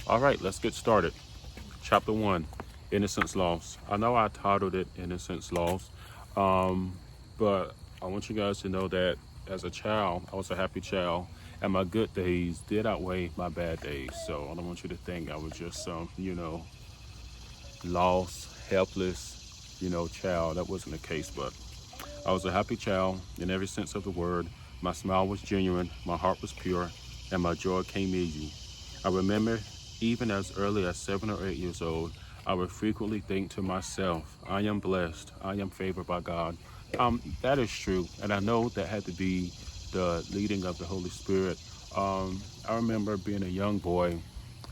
All right, let's get started. Chapter 1, Innocence Lost. I know I titled it Innocence Lost, but I want you guys to know that as a child, I was a happy child, and my good days did outweigh my bad days. So I don't want you to think I was just some, lost, helpless, child. That wasn't the case, but I was a happy child in every sense of the word. My smile was genuine, my heart was pure, and my joy came easy. I remember even as early as 7 or 8 years old, I would frequently think to myself, I am blessed, I am favored by God. That is true, and I know that had to be the leading of the Holy Spirit. I remember being a young boy,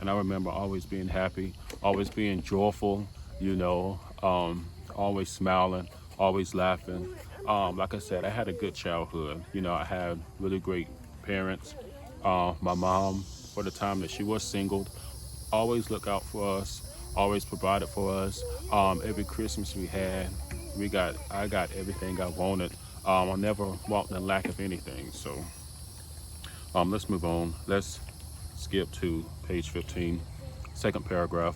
and I remember always being happy, always being joyful, always smiling, always laughing. Like I said, I had a good childhood. I had really great parents. My mom, for the time that she was single, always looked out for us, always provided for us. Every Christmas I got everything I wanted. I never walked in lack of anything. So let's move on. Let's skip to page 15, second paragraph.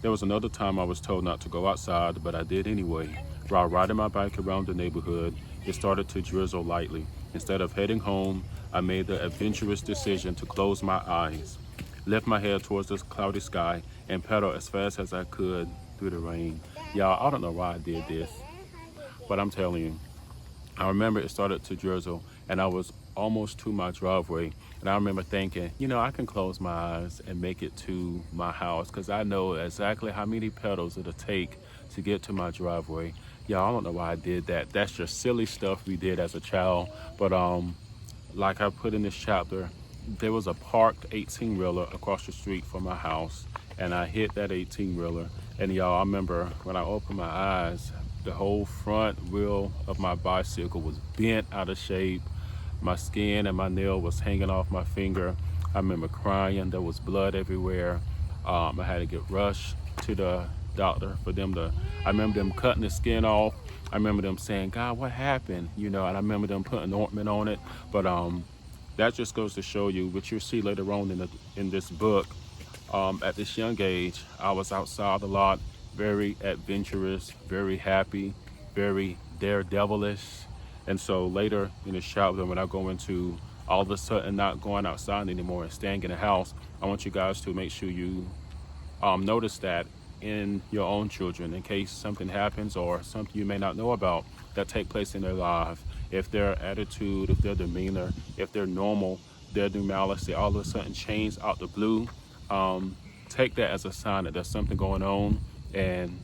There was another time I was told not to go outside, but I did anyway. While riding my bike around the neighborhood, it started to drizzle lightly. Instead of heading home, I made the adventurous decision to close my eyes, lift my head towards the cloudy sky, and pedal as fast as I could through the rain. Y'all, I don't know why I did this, but I'm telling you, I remember it started to drizzle and I was almost to my driveway. And I remember thinking, I can close my eyes and make it to my house because I know exactly how many pedals it'll take to get to my driveway. Y'all, I don't know why I did that. That's just silly stuff we did as a child. But like I put in this chapter, there was a parked 18-wheeler across the street from my house, and I hit that 18-wheeler. And y'all, I remember when I opened my eyes, the whole front wheel of my bicycle was bent out of shape. My skin and my nail was hanging off my finger. I remember crying. There was blood everywhere. I had to get rushed to the doctor for them to, I remember them cutting the skin off. I remember them saying, God, what happened? And I remember them putting ointment on it. But that just goes to show you what you'll see later on in this book. At this young age, I was outside a lot, very adventurous, very happy, very daredevilish. And so later in this chapter, when I go into all of a sudden not going outside anymore and staying in the house, I want you guys to make sure you notice that in your own children in case something happens or something you may not know about that take place in their life. If their attitude, if their demeanor, if their normal, their normalcy all of a sudden change out the blue, take that as a sign that there's something going on and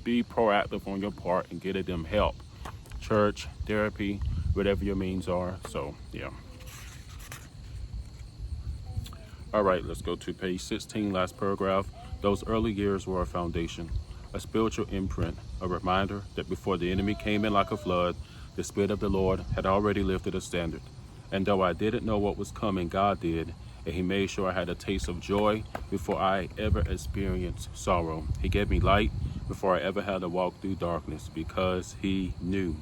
be proactive on your part and get them help. Church, therapy, whatever your means are. So, yeah. All right, let's go to page 16, last paragraph. Those early years were a foundation, a spiritual imprint, a reminder that before the enemy came in like a flood, the Spirit of the Lord had already lifted a standard. And though I didn't know what was coming, God did, and He made sure I had a taste of joy before I ever experienced sorrow. He gave me light before I ever had to walk through darkness because He knew